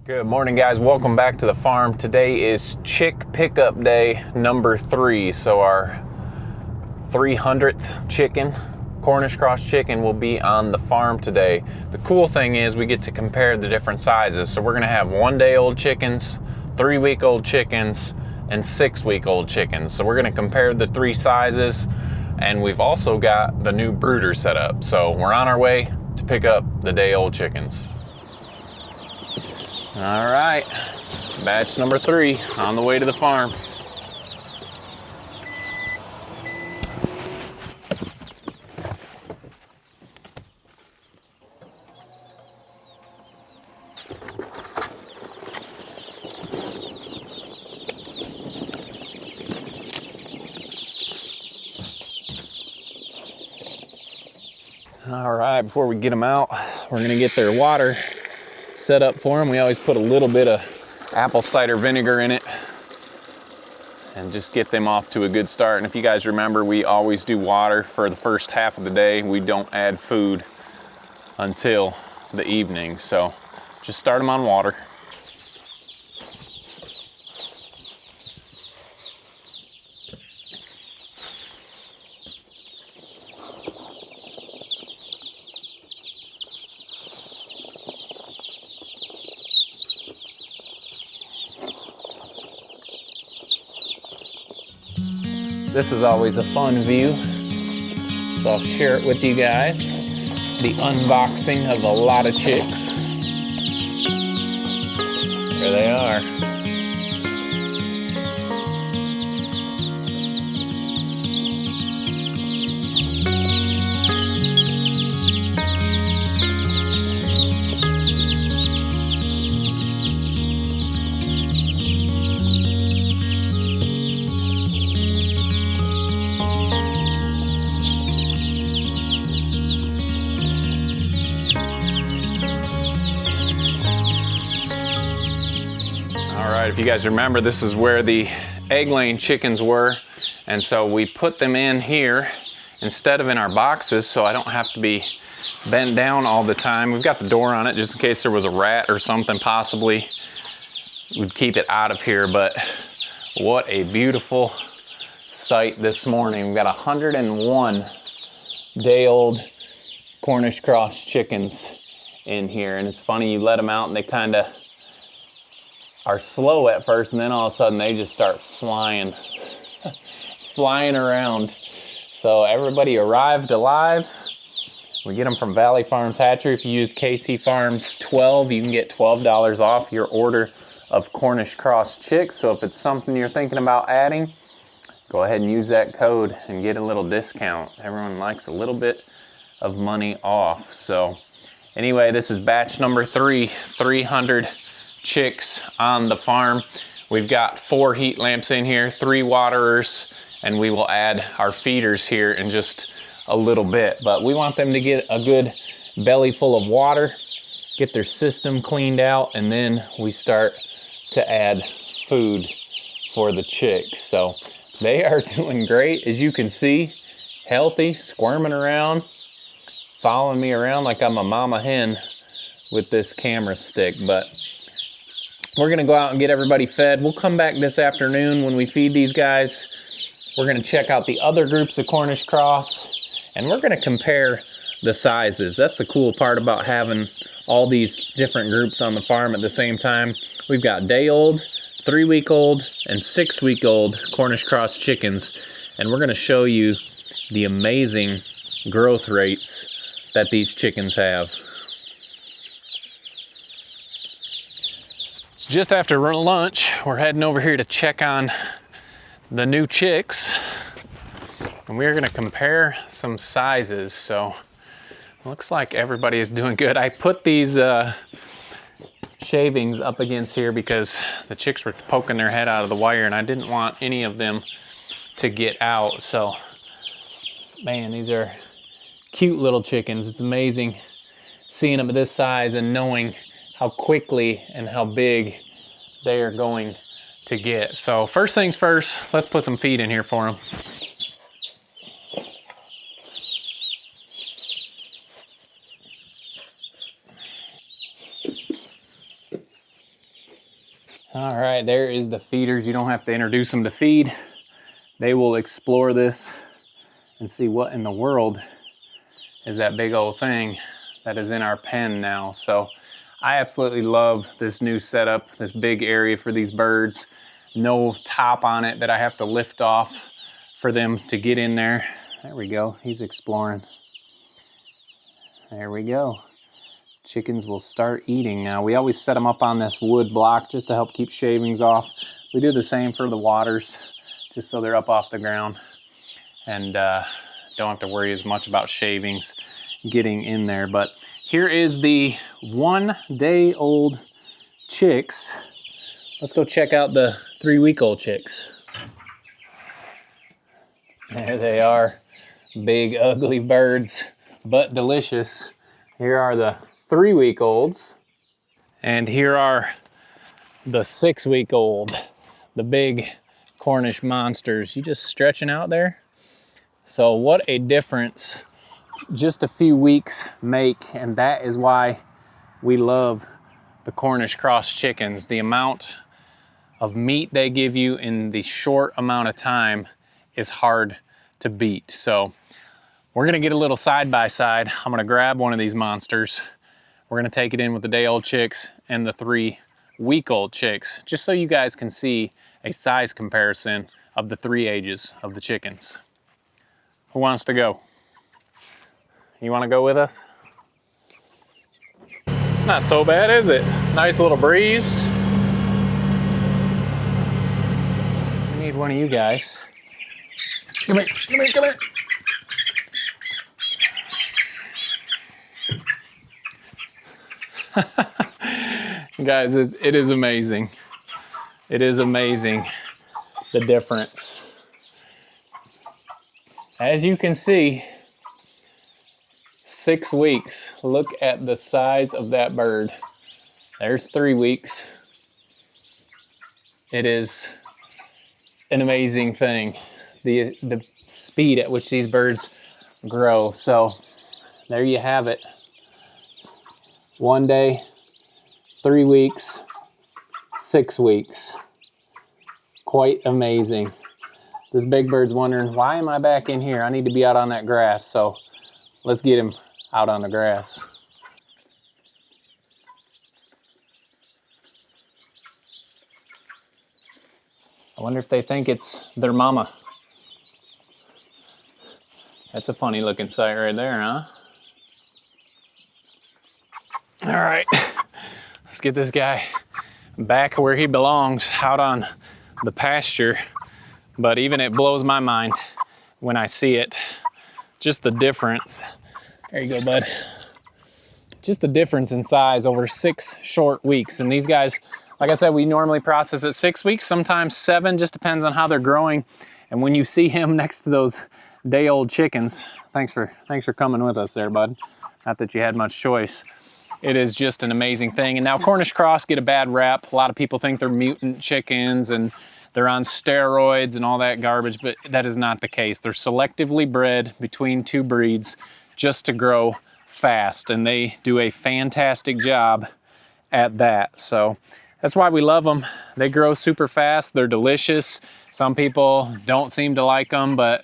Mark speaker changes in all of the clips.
Speaker 1: Good morning, guys. Welcome back to the farm. Today is chick pickup day number 3. So our 300th chicken, Cornish Cross chicken, will be on the farm today. The cool thing is we get to compare the different sizes. So we're gonna have 1-day-old chickens, 3-week-old chickens, and 6-week-old chickens. So we're gonna compare the 3 sizes, and we've also got the new brooder set up. So we're on our way to pick up the day-old chickens. All right, batch number 3 on the way to the farm. All right, before we get them out, we're gonna get their water set up for them. We always put a little bit of apple cider vinegar in it and just get them off to a good start. And if you guys remember, we always do water for the first half of the day. We don't add food until the evening. So just start them on water. This is always a fun view, so I'll share it with you guys. The unboxing of a lot of chicks. There they are. If you guys remember, this is where the egg-laying chickens were, and so we put them in here instead of in our boxes, so I don't have to be bent down all the time. We've got the door on it just in case there was a rat or something, possibly we'd keep it out of here. But what a beautiful sight this morning. We've got 101 day-old Cornish Cross chickens in here, and it's funny, you let them out and they kind of are slow at first, and then all of a sudden they just start flying around. So everybody arrived alive. We get them from Valley Farms Hatchery. If you use KC Farms 12, you can get $12 off your order of Cornish Cross chicks. So if it's something you're thinking about adding, go ahead and use that code and get a little discount. Everyone likes a little bit of money off. So anyway, this is batch number 3, 300 chicks on the farm. We've got 4 heat lamps in here, 3 waterers, and we will add our feeders here in just a little bit. But we want them to get a good belly full of water, get their system cleaned out, and then we start to add food for the chicks. So they are doing great, as you can see, healthy, squirming around, following me around like I'm a mama hen with this camera stick. But we're gonna go out and get everybody fed. We'll come back this afternoon when we feed these guys. We're gonna check out the other groups of Cornish Cross, and we're gonna compare the sizes. That's the cool part about having all these different groups on the farm at the same time. We've got day-old, 3-week-old, and 6-week-old Cornish Cross chickens, and we're gonna show you the amazing growth rates that these chickens have. Just after lunch, we're heading over here to check on the new chicks, and we're gonna compare some sizes. So looks like everybody is doing good. I put these shavings up against here because the chicks were poking their head out of the wire, and I didn't want any of them to get out. So man, these are cute little chickens. It's amazing seeing them at this size and knowing how quickly and how big they are going to get. So first things first, let's put some feed in here for them. All right, there is the feeders. You don't have to introduce them to feed. They will explore this and see what in the world is that big old thing that is in our pen now. So I absolutely love this new setup, this big area for these birds. No top on it that I have to lift off for them to get in there. There we go, he's exploring. There we go. Chickens will start eating now. We always set them up on this wood block just to help keep shavings off. We do the same for the waters, just so they're up off the ground and don't have to worry as much about shavings getting in there. But here is the 1 day old chicks. Let's go check out the 3-week-old chicks. There they are, big ugly birds, but delicious. Here are the 3-week-olds, and here are the 6-week-old, the big Cornish monsters. You just stretching out there? So what a difference just a few weeks make, and that is why we love the Cornish Cross chickens. The amount of meat they give you in the short amount of time is hard to beat. So we're gonna get a little side by side. I'm gonna grab one of these monsters. We're gonna take it in with the day-old chicks and the 3-week-old chicks, just so you guys can see a size comparison of the 3 ages of the chickens. Who wants to go? You wanna go with us? It's not so bad, is it? Nice little breeze. We need one of you guys. Come here, come here, come here. Guys, it is amazing. It is amazing, the difference. As you can see, 6 weeks. Look at the size of that bird. There's 3 weeks. It is an amazing thing, the speed at which these birds grow. So there you have it. 1 day, 3 weeks, 6 weeks. Quite amazing. This big bird's wondering, why am I back in here? I need to be out on that grass. So let's get him out on the grass. I wonder if they think it's their mama. That's a funny looking sight right there, huh? All right, let's get this guy back where he belongs, out on the pasture. But even it blows my mind when I see it, just the difference. There you go, bud. Just the difference in size over 6 short weeks. And these guys, like I said, we normally process at 6 weeks, sometimes 7, just depends on how they're growing. And when you see him next to those day-old chickens, thanks for coming with us there, bud. Not that you had much choice. It is just an amazing thing. And now Cornish Cross get a bad rap. A lot of people think they're mutant chickens and they're on steroids and all that garbage, but that is not the case. They're selectively bred between 2 breeds just to grow fast, and they do a fantastic job at that. So that's why we love them. They grow super fast. They're delicious. Some people don't seem to like them, but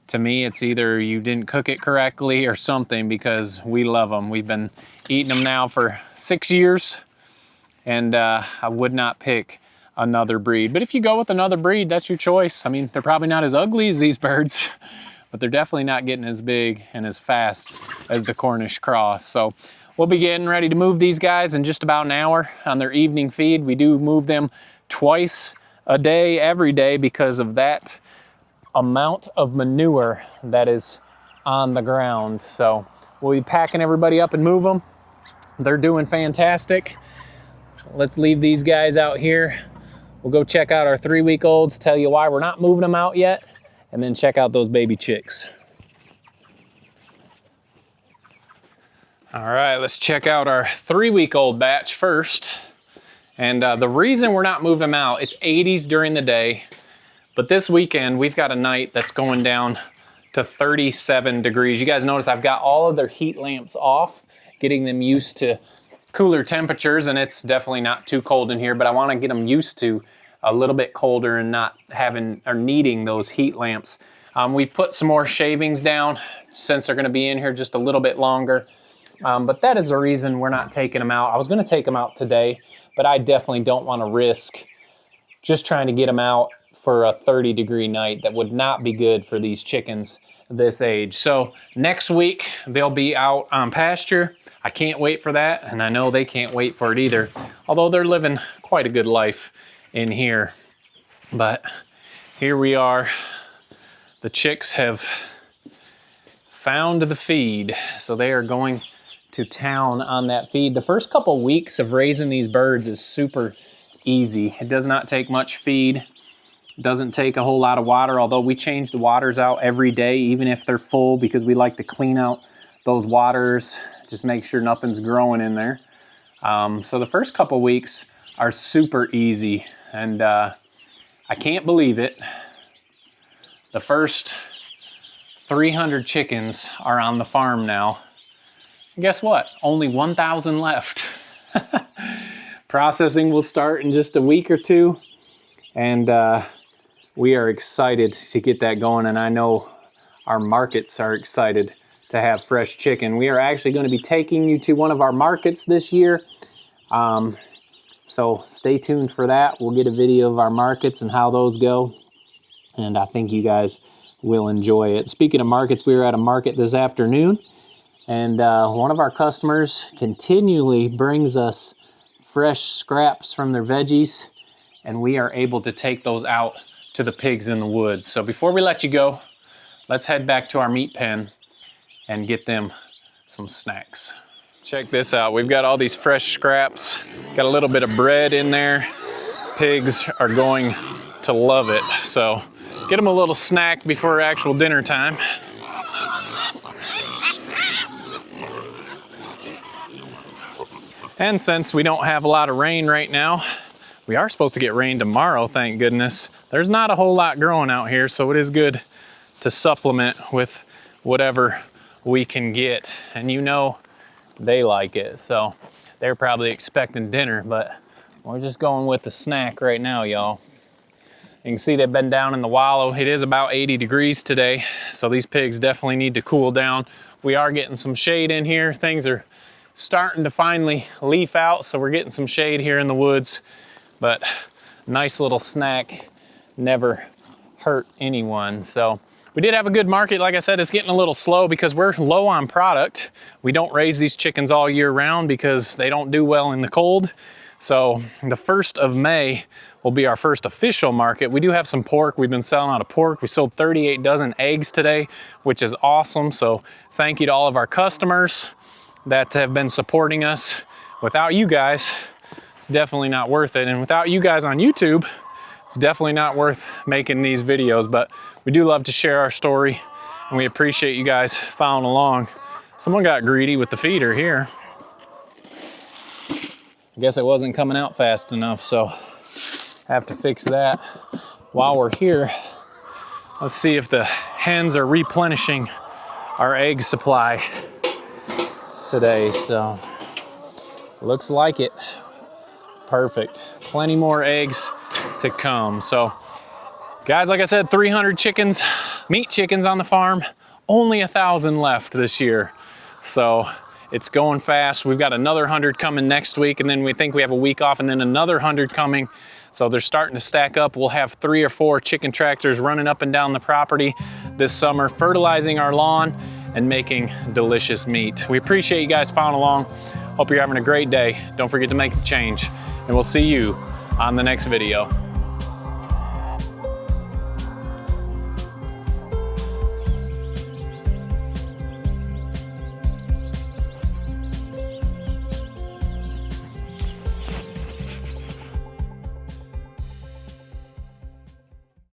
Speaker 1: to me, it's either you didn't cook it correctly or something, because we love them. We've been eating them now for 6 years, and I would not pick another breed. But if you go with another breed, that's your choice. I mean, they're probably not as ugly as these birds, but they're definitely not getting as big and as fast as the Cornish Cross. So we'll be getting ready to move these guys in just about an hour on their evening feed. We do move them twice a day, every day, because of that amount of manure that is on the ground. So we'll be packing everybody up and move them. They're doing fantastic. Let's leave these guys out here. We'll go check out our 3-week-olds, tell you why we're not moving them out yet, and then check out those baby chicks. All right, let's check out our 3-week-old batch first. And the reason we're not moving them out, it's 80s during the day, but this weekend we've got a night that's going down to 37 degrees. You guys notice I've got all of their heat lamps off, getting them used to cooler temperatures, and it's definitely not too cold in here, but I want to get them used to a little bit colder and not having or needing those heat lamps. We've put some more shavings down since they're going to be in here just a little bit longer. But that is the reason we're not taking them out. I was going to take them out today, but I definitely don't want to risk just trying to get them out for a 30-degree night. That would not be good for these chickens this age. So next week they'll be out on pasture. I can't wait for that, and I know they can't wait for it either, although they're living quite a good life in here. But here we are. The chicks have found the feed, so they are going to town on that feed. The first couple weeks of raising these birds is super easy. It does not take much feed. It doesn't take a whole lot of water, although we change the waters out every day, even if they're full, because we like to clean out those waters, just make sure nothing's growing in there. So the first couple weeks are super easy, and I can't believe it. The first 300 chickens are on the farm now. And guess what? Only 1,000 left. Processing will start in just a week or two, and we are excited to get that going, and I know our markets are excited to have fresh chicken. We are actually going to be taking you to one of our markets this year, so stay tuned for that. We'll get a video of our markets and how those go, and I think you guys will enjoy it. Speaking of markets, we were at a market this afternoon, and one of our customers continually brings us fresh scraps from their veggies, and we are able to take those out to the pigs in the woods. So before we let you go, let's head back to our meat pen and get them some snacks. Check this out. We've got all these fresh scraps, got a little bit of bread in there. Pigs are going to love it. So get them a little snack before actual dinner time. And since we don't have a lot of rain right now, we are supposed to get rain tomorrow, thank goodness. There's not a whole lot growing out here, so it is good to supplement with whatever we can get. And you know they like it, so they're probably expecting dinner, but we're just going with the snack right now, y'all. You can see they've been down in the wallow. It is about 80 degrees today, so these pigs definitely need to cool down. We are getting some shade in here. Things are starting to finally leaf out, so we're getting some shade here in the woods. But nice little snack, never hurt anyone. So we did have a good market. Like I said, it's getting a little slow because we're low on product. We don't raise these chickens all year round because they don't do well in the cold. So the 1st of May will be our first official market. We do have some pork. We've been selling out of pork. We sold 38 dozen eggs today, which is awesome. So thank you to all of our customers that have been supporting us. Without you guys, it's definitely not worth it. And without you guys on YouTube, it's definitely not worth making these videos. But we do love to share our story, and we appreciate you guys following along. Someone got greedy with the feeder here. I guess it wasn't coming out fast enough, so have to fix that. While we're here, let's see if the hens are replenishing our egg supply today. So looks like it. Perfect. Plenty more eggs to come. So guys, like I said, 300 chickens, meat chickens on the farm, only 1,000 left this year. So it's going fast. We've got another 100 coming next week, and then we think we have a week off, and then another 100 coming. So they're starting to stack up. We'll have 3 or 4 chicken tractors running up and down the property this summer, fertilizing our lawn and making delicious meat. We appreciate you guys following along. Hope you're having a great day. Don't forget to make the change, and we'll see you on the next video.